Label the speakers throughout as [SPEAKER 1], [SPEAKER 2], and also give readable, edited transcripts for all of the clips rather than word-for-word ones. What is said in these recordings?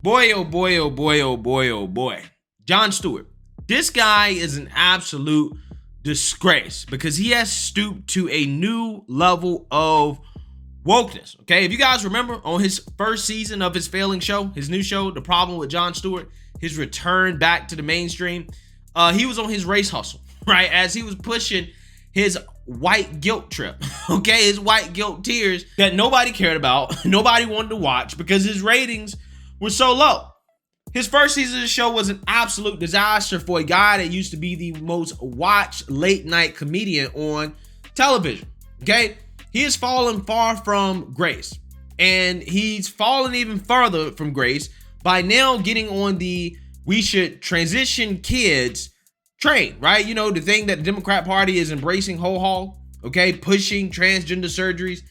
[SPEAKER 1] Boy, oh boy, oh boy, oh boy, oh boy. Jon Stewart. This guy is an absolute disgrace because he has stooped to a new level of wokeness. Okay, if you guys remember on his first season of his failing show, his new show, The Problem with Jon Stewart, his return back to the mainstream, he was on his race hustle, right? As he was pushing his white guilt trip, okay, his white guilt tears that nobody cared about, nobody wanted to watch because his ratings were so low. His first season of the show was an absolute disaster for a guy that used to be the most watched late night comedian on television, okay? He has fallen far from grace, and he's fallen even further from grace by now getting on the we should transition kids train, right? You know, the thing that the Democrat Party is embracing whole hog, okay? Pushing transgender surgeries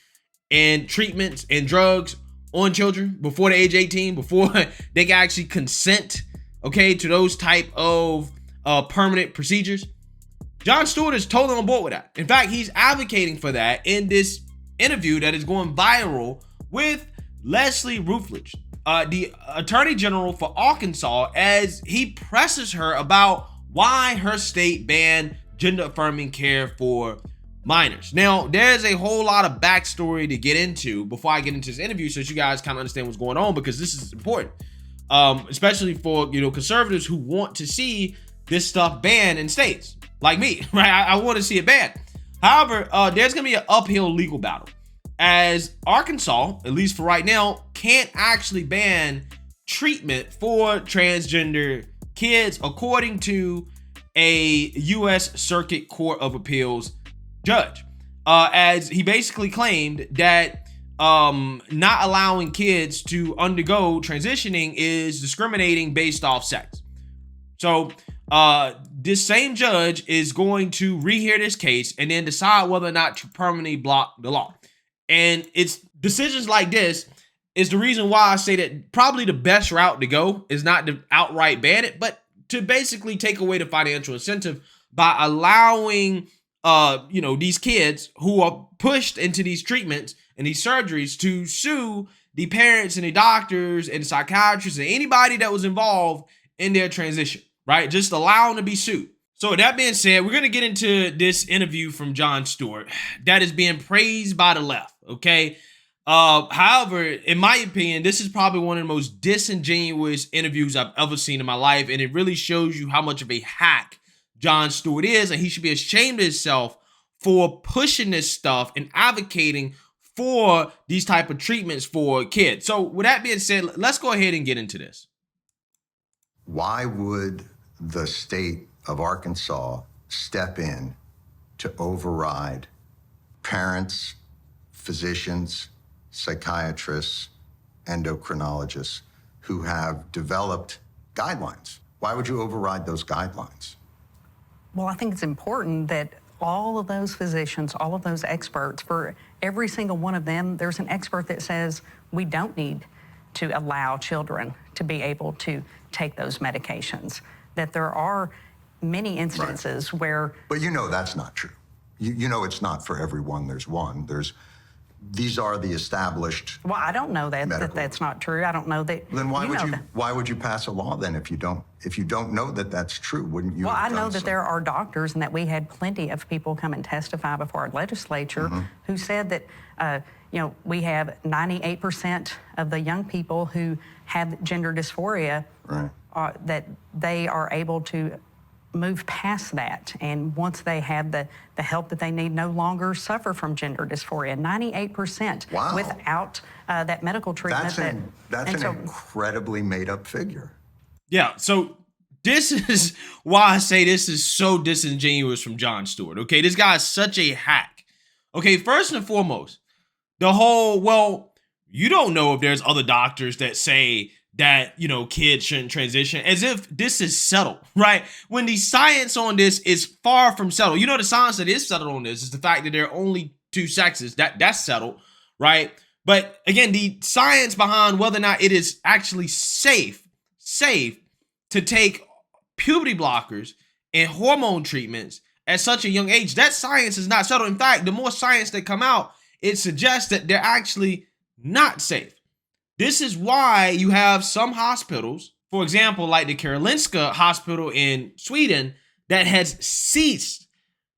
[SPEAKER 1] and treatments and drugs on children before the age 18, before they can actually consent, okay, to those type of permanent procedures. Jon Stewart is totally on board with that. In fact, he's advocating for that in this interview that is going viral with Leslie Rutledge, the Attorney General for Arkansas, as he presses her about why her state banned gender-affirming care for minors. Now, there's a whole lot of backstory to get into before I get into this interview, so that you guys kind of understand what's going on, because this is important, especially for conservatives who want to see this stuff banned in states like me, right? I want to see it banned. However, there's gonna be an uphill legal battle, as Arkansas, at least for right now, can't actually ban treatment for transgender kids, according to a U.S. Circuit Court of Appeals judge, as he basically claimed that not allowing kids to undergo transitioning is discriminating based off sex. So this same judge is going to rehear this case and then decide whether or not to permanently block the law. And it's decisions like this is the reason why I say that probably the best route to go is not to outright ban it, but to basically take away the financial incentive by allowing these kids who are pushed into these treatments and these surgeries to sue the parents and the doctors and the psychiatrists and anybody that was involved in their transition, right? Just allow them to be sued. So with that being said, we're going to get into this interview from Jon Stewart that is being praised by the left, okay? However, in my opinion, this is probably one of the most disingenuous interviews I've ever seen in my life, and it really shows you how much of a hack Jon Stewart is, and he should be ashamed of himself for pushing this stuff and advocating for these type of treatments for kids. So with that being said, let's go ahead and get into this.
[SPEAKER 2] Why would the state of Arkansas step in to override parents, physicians, psychiatrists, endocrinologists who have developed guidelines? Why would you override those guidelines?
[SPEAKER 3] Well, I think it's important that all of those physicians, all of those experts, for every single one of them, there's an expert that says we don't need to allow children to be able to take those medications. That there are many instances where...
[SPEAKER 2] But that's not true. You know it's not for everyone. There's one. These are the established...
[SPEAKER 3] Well, I don't know that's not true. I don't know that...
[SPEAKER 2] Then why would you pass a law then if you don't know that that's true? Wouldn't you?
[SPEAKER 3] Well, I know that there are doctors, and that we had plenty of people come and testify before our legislature who said that we have 98% of the young people who have gender dysphoria, that they are able to move past that, and once they have the help that they need, no longer suffer from gender dysphoria. 98% without that medical treatment.
[SPEAKER 2] That's an incredibly made-up figure.
[SPEAKER 1] Yeah, so this is why I say this is so disingenuous from Jon Stewart, okay? This guy is such a hack. Okay, first and foremost, the whole, well, you don't know if there's other doctors that say that, kids shouldn't transition, as if this is settled, right? When the science on this is far from settled. The science that is settled on this is the fact that there are only two sexes. That's settled, right? But again, the science behind whether or not it is actually safe to take puberty blockers and hormone treatments at such a young age, that science is not settled. In fact, the more science that come out, it suggests that they're actually not safe. This is why you have some hospitals, for example, like the Karolinska Hospital in Sweden, that has ceased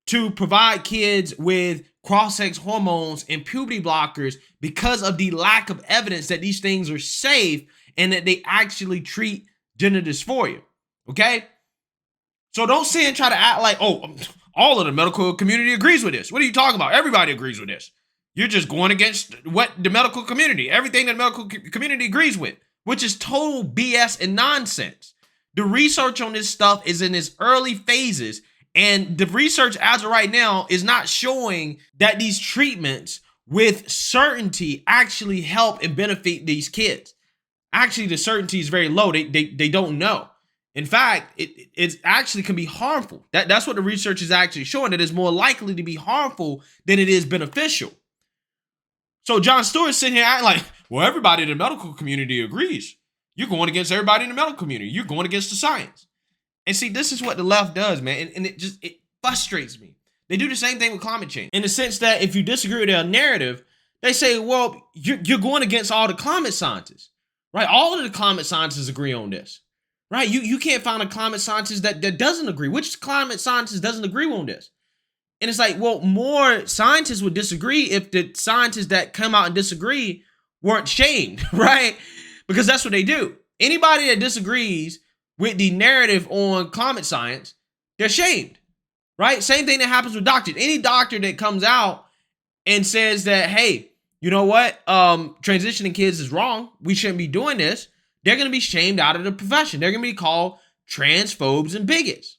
[SPEAKER 1] to provide kids with cross-sex hormones and puberty blockers because of the lack of evidence that these things are safe and that they actually treat gender dysphoria. Okay? So don't sit and try to act like, oh, all of the medical community agrees with this. What are you talking about? Everybody agrees with this. You're just going against what the medical community, everything that the medical community agrees with, which is total BS and nonsense. The research on this stuff is in its early phases, and the research as of right now is not showing that these treatments with certainty actually help and benefit these kids. Actually, the certainty is very low. They don't know. In fact, it actually can be harmful. That's what the research is actually showing, that it's more likely to be harmful than it is beneficial. So Jon Stewart's sitting here acting like, well, everybody in the medical community agrees. You're going against everybody in the medical community. You're going against the science. And see, this is what the left does, man. And it frustrates me. They do the same thing with climate change, in the sense that if you disagree with their narrative, they say, well, you're going against all the climate scientists, right? All of the climate scientists agree on this, right? You can't find a climate scientist that doesn't agree. Which climate scientist doesn't agree on this? And it's like, well, more scientists would disagree if the scientists that come out and disagree weren't shamed, right? Because that's what they do. Anybody that disagrees with the narrative on climate science, they're shamed, right? Same thing that happens with doctors. Any doctor that comes out and says that, hey, you know what? Transitioning kids is wrong. We shouldn't be doing this. They're going to be shamed out of the profession. They're going to be called transphobes and bigots.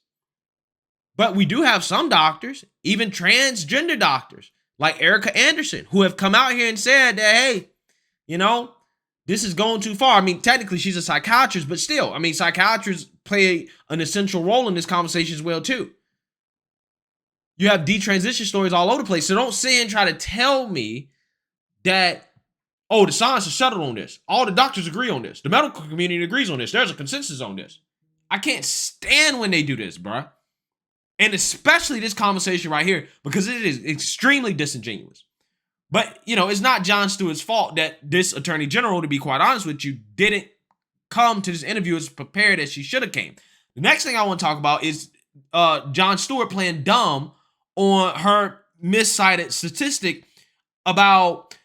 [SPEAKER 1] But we do have some doctors, even transgender doctors, like Erica Anderson, who have come out here and said that, hey, you know, this is going too far. I mean, technically she's a psychiatrist, but still, I mean, psychiatrists play an essential role in this conversation as well, too. You have detransition stories all over the place. So don't sit and try to tell me that, oh, the science is settled on this. All the doctors agree on this. The medical community agrees on this. There's a consensus on this. I can't stand when they do this, bruh. And especially this conversation right here, because it is extremely disingenuous. But, you know, it's not Jon Stewart's fault that this attorney general, to be quite honest with you, didn't come to this interview as prepared as she should have came. The next thing I want to talk about is Jon Stewart playing dumb on her miscited statistic about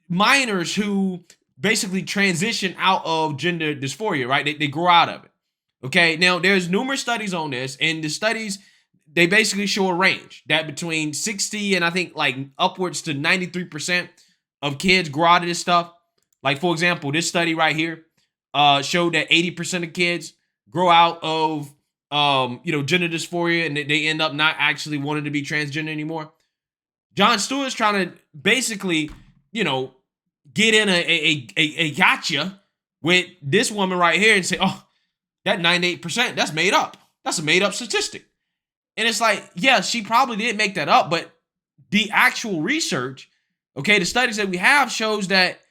[SPEAKER 1] minors who basically transition out of gender dysphoria, right? They grow out of it. Okay, now there's numerous studies on this, and the studies, they basically show a range that between 60 and I think like upwards to 93% of kids grow out of this stuff. Like, for example, this study right here showed that 80% of kids grow out of, gender dysphoria, and they end up not actually wanting to be transgender anymore. Jon Stewart's trying to basically, get in a gotcha with this woman right here and say, oh, that 98%, that's made up. That's a made up statistic. And it's like, yeah, she probably did make that up, but the actual research, okay, the studies that we have shows that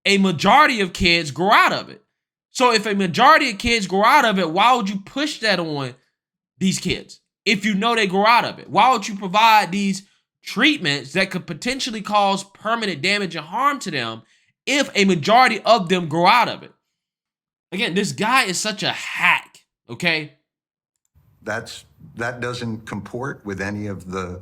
[SPEAKER 1] a majority of kids grow out of it. So if a majority of kids grow out of it, why would you push that on these kids? If you know they grow out of it, why would you provide these treatments that could potentially cause permanent damage and harm to them if a majority of them grow out of it? Again, this guy is such a hack, okay?
[SPEAKER 2] That doesn't comport with any of the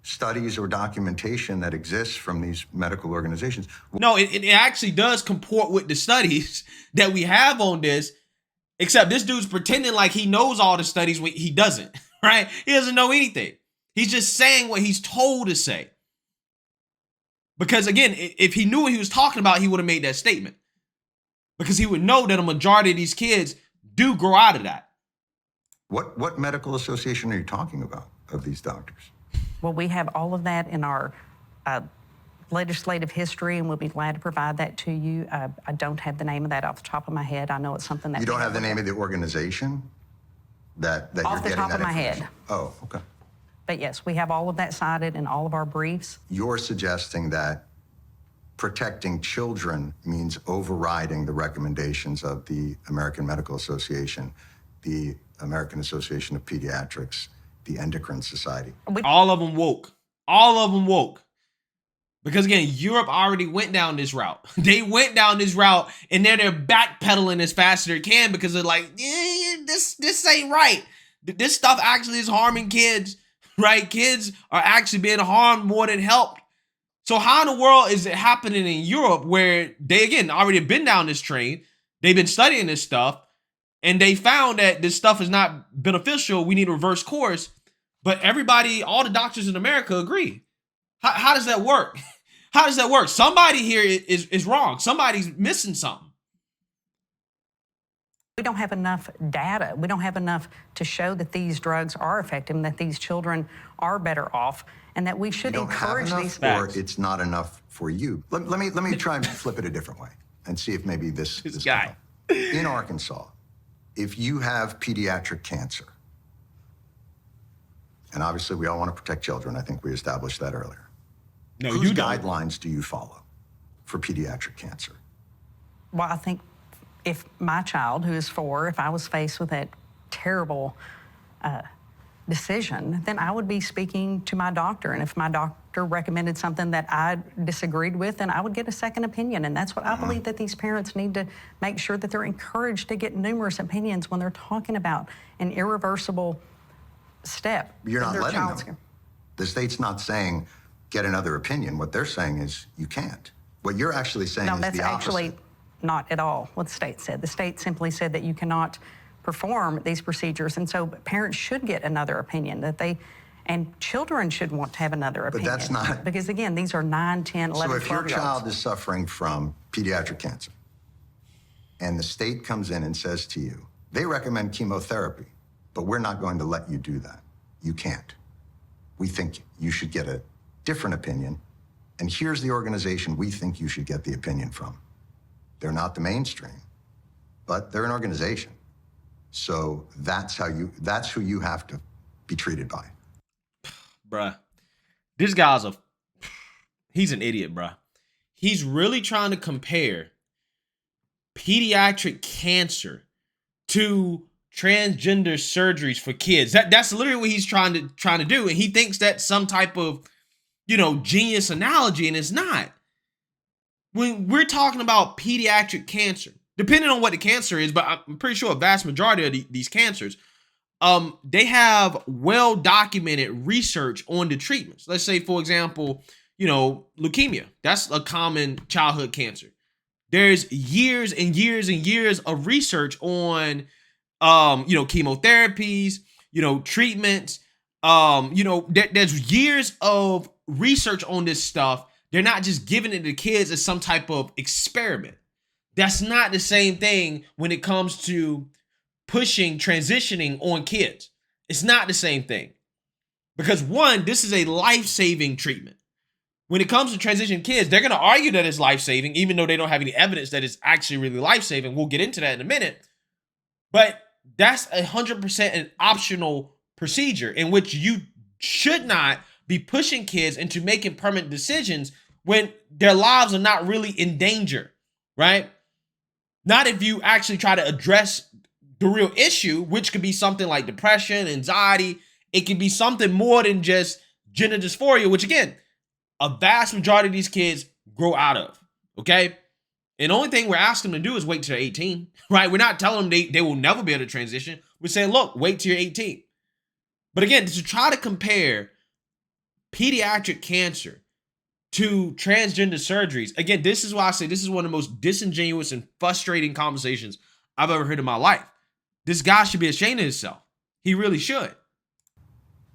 [SPEAKER 2] studies or documentation that exists from these medical organizations.
[SPEAKER 1] No, it actually does comport with the studies that we have on this, except this dude's pretending like he knows all the studies when he doesn't, right? He doesn't know anything. He's just saying what he's told to say. Because again, if he knew what he was talking about, he would have made that statement. Because he would know that a majority of these kids do grow out of that.
[SPEAKER 2] What medical association are you talking about of these doctors?
[SPEAKER 3] Well, we have all of that in our legislative history, and we'll be glad to provide that to you. I don't have the name of that off the top of my head. I know it's something that...
[SPEAKER 2] You don't have the name of the organization that you're getting that information? Off the top of my head. Oh, okay.
[SPEAKER 3] But yes, we have all of that cited in all of our briefs.
[SPEAKER 2] You're suggesting that protecting children means overriding the recommendations of the American Medical Association, the American Association of Pediatrics, the Endocrine Society.
[SPEAKER 1] All of them woke. All of them woke. Because again, Europe already went down this route. They went down this route, and they're backpedaling as fast as they can because they're like, this ain't right. This stuff actually is harming kids, right? Kids are actually being harmed more than helped. So how in the world is it happening in Europe where they, again, already been down this train, they've been studying this stuff, and they found that this stuff is not beneficial, we need to reverse course, but everybody, all the doctors in America agree. How does that work? How does that work? Somebody here is wrong. Somebody's missing something.
[SPEAKER 3] We don't have enough data. We don't have enough to show that these drugs are effective and that these children are better off, and that we should encourage these
[SPEAKER 2] facts. Or it's not enough for you. Let me try and flip it a different way and see if maybe this
[SPEAKER 1] guy
[SPEAKER 2] in Arkansas, if you have pediatric cancer, and obviously we all want to protect children. I think we established that earlier.
[SPEAKER 1] No,
[SPEAKER 2] whose
[SPEAKER 1] you don't.
[SPEAKER 2] guidelines do you follow for pediatric cancer?
[SPEAKER 3] Well, I think if my child, who is 4, if I was faced with that terrible decision, then I would be speaking to my doctor. And if my doctor recommended something that I disagreed with, then I would get a second opinion. And that's what I believe that these parents need to make sure that they're encouraged to get numerous opinions when they're talking about an irreversible step.
[SPEAKER 2] You're not letting them. The state's not saying, get another opinion. What they're saying is, you can't. What you're actually saying is the opposite.
[SPEAKER 3] No, that's actually not at all what the state said. The state simply said that you cannot perform these procedures, and so parents should get another opinion, and children should want to have another opinion.
[SPEAKER 2] But that's not...
[SPEAKER 3] Because again, these are 9, 10, 11, 12
[SPEAKER 2] So if your
[SPEAKER 3] 12-year-olds.
[SPEAKER 2] child is suffering from pediatric cancer, and the state comes in and says to you, they recommend chemotherapy, but we're not going to let you do that. You can't. We think you should get a different opinion, and here's the organization we think you should get the opinion from. They're not the mainstream, but they're an organization. So that's who you have to be treated by.
[SPEAKER 1] Bruh, this guy's he's an idiot, bruh. He's really trying to compare pediatric cancer to transgender surgeries for kids. That's literally what he's trying to do. And he thinks that's some type of, genius analogy, and it's not. When we're talking about pediatric cancer, depending on what the cancer is, but I'm pretty sure a vast majority of these cancers, they have well-documented research on the treatments. Let's say, for example, leukemia. That's a common childhood cancer. There's years and years and years of research on, chemotherapies, treatments. There's years of research on this stuff. They're not just giving it to kids as some type of experiment. That's not the same thing when it comes to pushing transitioning on kids. It's not the same thing. Because one, this is a life-saving treatment. When it comes to transitioning kids, they're going to argue that it's life-saving, even though they don't have any evidence that it's actually really life-saving. We'll get into that in a minute. But that's 100% an optional procedure in which you should not be pushing kids into making permanent decisions when their lives are not really in danger, right? Not if you actually try to address the real issue, which could be something like depression, anxiety. It could be something more than just gender dysphoria, which again, a vast majority of these kids grow out of, okay? And the only thing we're asking them to do is wait till they're 18, right? We're not telling them they will never be able to transition. We're saying, look, wait till you're 18. But again, to try to compare pediatric cancer to transgender surgeries, again, this is why I say this is one of the most disingenuous and frustrating conversations I've ever heard in my life. This guy should be ashamed of himself. He really should.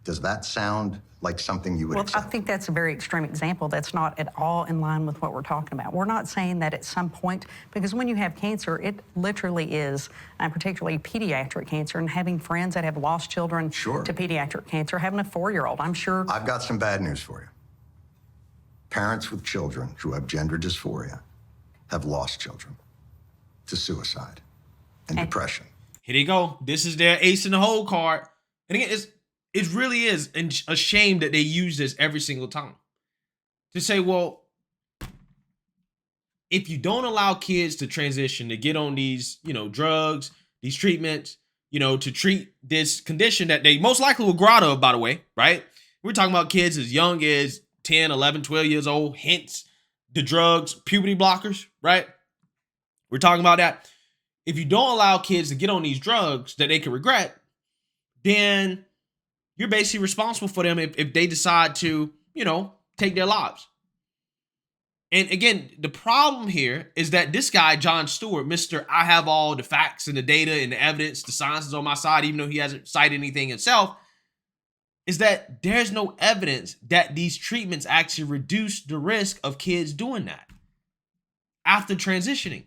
[SPEAKER 2] Does that sound like something you would accept?
[SPEAKER 3] I think that's a very extreme example. That's not at all in line with what we're talking about. We're not saying that at some point, because when you have cancer, it literally is, and particularly pediatric cancer, and having friends that have lost children to pediatric cancer, having a 4-year-old, I'm sure.
[SPEAKER 2] I've got some bad news for you. Parents with children who have gender dysphoria have lost children to suicide and depression.
[SPEAKER 1] Here they go. This is their ace in the hole card. And again, it really is a shame that they use this every single time. To say, well, if you don't allow kids to transition, to get on these, drugs, these treatments, to treat this condition that they most likely will grow out of, by the way, right? We're talking about kids as young as 10, 11, 12 years old, hence the drugs, puberty blockers, right? We're talking about that. If you don't allow kids to get on these drugs that they can regret, then you're basically responsible for them if they decide to, take their lives. And again, the problem here is that this guy, Jon Stewart, Mr. I have all the facts and the data and the evidence, the science is on my side, even though he hasn't cited anything himself, is that there's no evidence that these treatments actually reduce the risk of kids doing that after transitioning.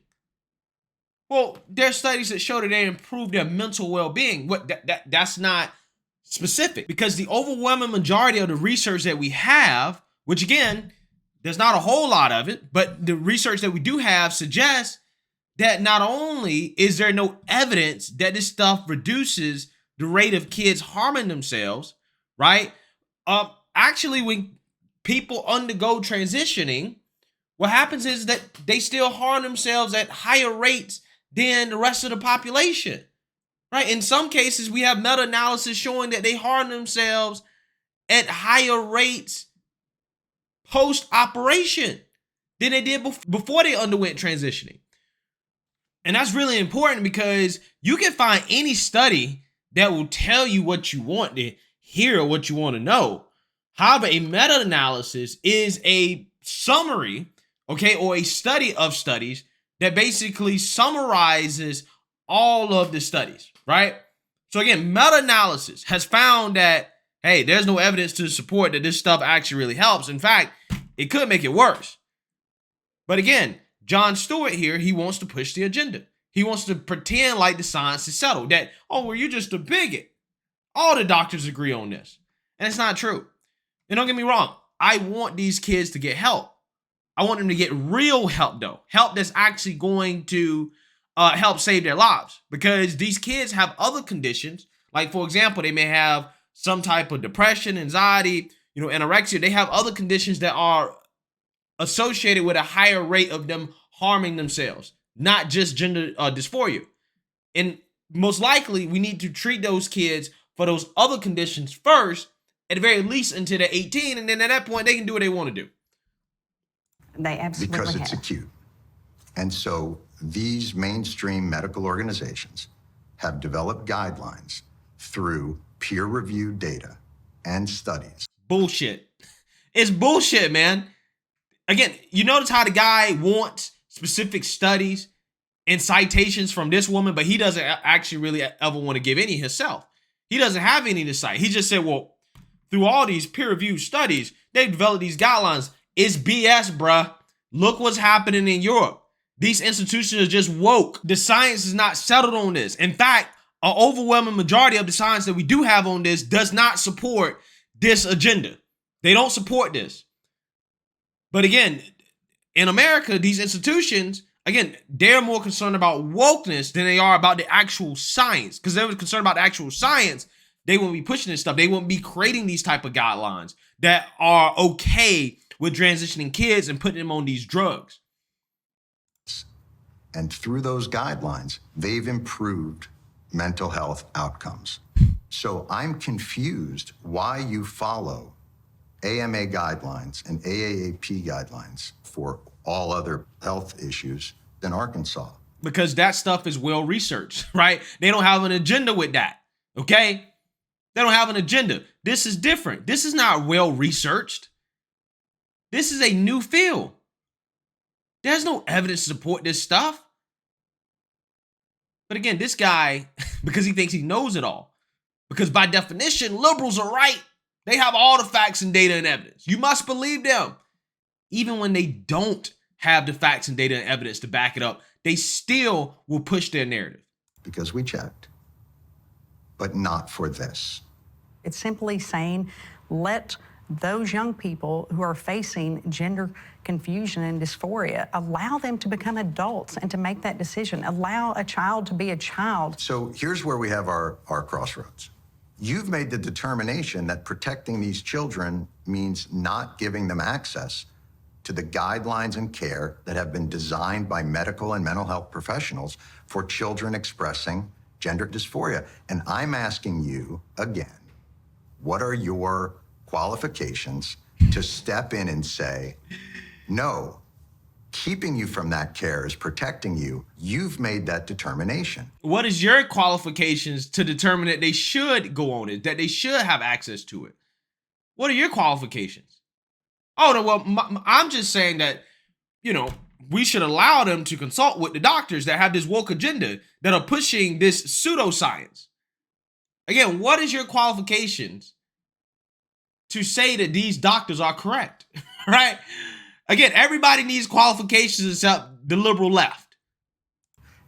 [SPEAKER 1] Well, there's studies that show that they improve their mental well-being. That's not specific, because the overwhelming majority of the research that we have, which again, there's not a whole lot of it, but the research that we do have suggests that not only is there no evidence that this stuff reduces the rate of kids harming themselves, right? Actually, when people undergo transitioning, what happens is that they still harm themselves at higher rates than the rest of the population, right? In some cases, we have meta-analysis showing that they harm themselves at higher rates post-operation than they did before they underwent transitioning. And that's really important, because you can find any study that will tell you what you want to hear or what you want to know. However, a meta-analysis is a summary, okay, or a study of studies that basically summarizes all of the studies, right? So again, meta-analysis has found that, hey, there's no evidence to support that this stuff actually really helps. In fact, it could make it worse. But again, Jon Stewart here, he wants to push the agenda. He wants to pretend like the science is settled, that, oh, well, you're just a bigot. All the doctors agree on this. And it's not true. And don't get me wrong, I want these kids to get help. I want them to get real help, though. Help that's actually going to help save their lives. Because these kids have other conditions. Like, for example, they may have some type of depression, anxiety, anorexia. They have other conditions that are associated with a higher rate of them harming themselves, not just gender dysphoria. And most likely, we need to treat those kids for those other conditions first, at the very least until they're 18. And then at that point, they can do what they want to do.
[SPEAKER 3] They absolutely
[SPEAKER 2] Because it's
[SPEAKER 3] have.
[SPEAKER 2] acute. And so these mainstream medical organizations have developed guidelines through peer-reviewed data and studies.
[SPEAKER 1] Bullshit. It's bullshit, man. Again, you notice how the guy wants specific studies and citations from this woman, but he doesn't actually really ever want to give any himself. He doesn't have any to cite. He just said, well, through all these peer-reviewed studies, they've developed these guidelines. It's BS, bruh. Look what's happening in Europe. These institutions are just woke. The science is not settled on this. In fact, an overwhelming majority of the science that we do have on this does not support this agenda. They don't support this. But again, in America, these institutions, again, they're more concerned about wokeness than they are about the actual science. Because they were concerned about the actual science, they wouldn't be pushing this stuff. They wouldn't be creating these type of guidelines that are okay with transitioning kids and putting them on these drugs.
[SPEAKER 2] And through those guidelines, they've improved mental health outcomes. So I'm confused why you follow AMA guidelines and AAAP guidelines for all other health issues in Arkansas.
[SPEAKER 1] Because that stuff is well researched, right? They don't have an agenda with that, okay? They don't have an agenda. This is different. This is not well researched. This is a new field. There's no evidence to support this stuff. But again, this guy, because he thinks he knows it all, because by definition, liberals are right. They have all the facts and data and evidence. You must believe them. Even when they don't have the facts and data and evidence to back it up, they still will push their narrative.
[SPEAKER 2] Because we checked, but not for this.
[SPEAKER 3] It's simply saying, let those young people who are facing gender confusion and dysphoria, allow them to become adults and to make that decision. Allow a child to be a child.
[SPEAKER 2] So here's where we have our crossroads. You've made the determination that protecting these children means not giving them access to the guidelines and care that have been designed by medical and mental health professionals for children expressing gender dysphoria. And I'm asking you again, what are your qualifications to step in and say, no, keeping you from that care is protecting you. You've made that determination.
[SPEAKER 1] What is your qualifications to determine that they should go on it, that they should have access to it? What are your qualifications? Oh, no, well, I'm just saying that, you know, we should allow them to consult with the doctors that have this woke agenda that are pushing this pseudoscience. Again, what is your qualifications to say that these doctors are correct, right? Again, everybody needs qualifications except the liberal left.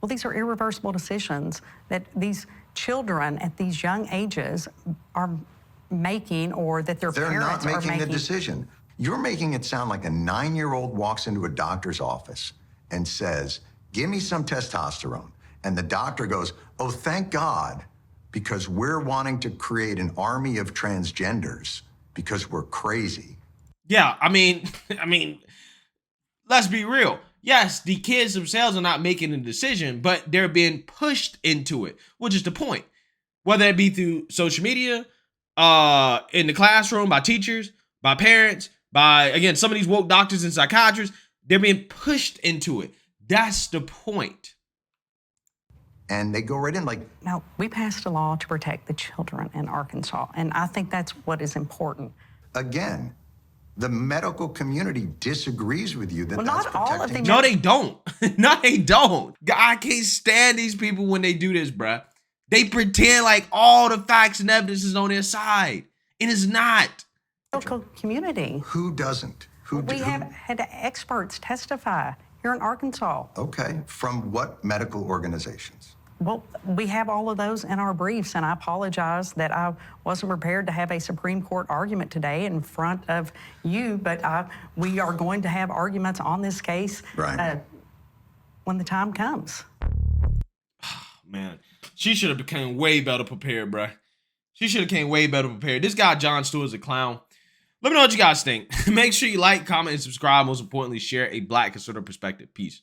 [SPEAKER 3] Well, these are irreversible decisions that these children at these young ages are making, or that their
[SPEAKER 2] They're
[SPEAKER 3] parents
[SPEAKER 2] not
[SPEAKER 3] are
[SPEAKER 2] making
[SPEAKER 3] making.
[SPEAKER 2] the decision. You're making it sound like a 9-year-old walks into a doctor's office and says, give me some testosterone. And the doctor goes, oh, thank God, because we're wanting to create an army of transgenders because we're crazy.
[SPEAKER 1] Yeah, I mean, let's be real. Yes, the kids themselves are not making a decision, but they're being pushed into it, which is the point. Whether it be through social media, in the classroom, by teachers, by parents, by, again, some of these woke doctors and psychiatrists, they're being pushed into it. That's the point.
[SPEAKER 2] And they go right in like...
[SPEAKER 3] Now, we passed a law to protect the children in Arkansas, and I think that's what is important.
[SPEAKER 2] Again, the medical community disagrees with you that
[SPEAKER 3] Well,
[SPEAKER 2] that's
[SPEAKER 3] not all of
[SPEAKER 2] protecting...
[SPEAKER 3] them.
[SPEAKER 1] No, they don't. No, they don't. I can't stand these people when they do this, bruh. They pretend like all the facts and evidence is on their side, and it's not.
[SPEAKER 3] Medical community.
[SPEAKER 2] Who doesn't?
[SPEAKER 3] We have had experts testify here in Arkansas.
[SPEAKER 2] Okay, from what medical organizations?
[SPEAKER 3] Well, we have all of those in our briefs, and I apologize that I wasn't prepared to have a Supreme Court argument today in front of you, but we are going to have arguments on this case when the time comes.
[SPEAKER 1] Man, she should have become way better prepared, bruh. She should have came way better prepared. This guy, Jon Stewart, is a clown. Let me know what you guys think. Make sure you like, comment, and subscribe. Most importantly, share a Black conservative perspective. Peace.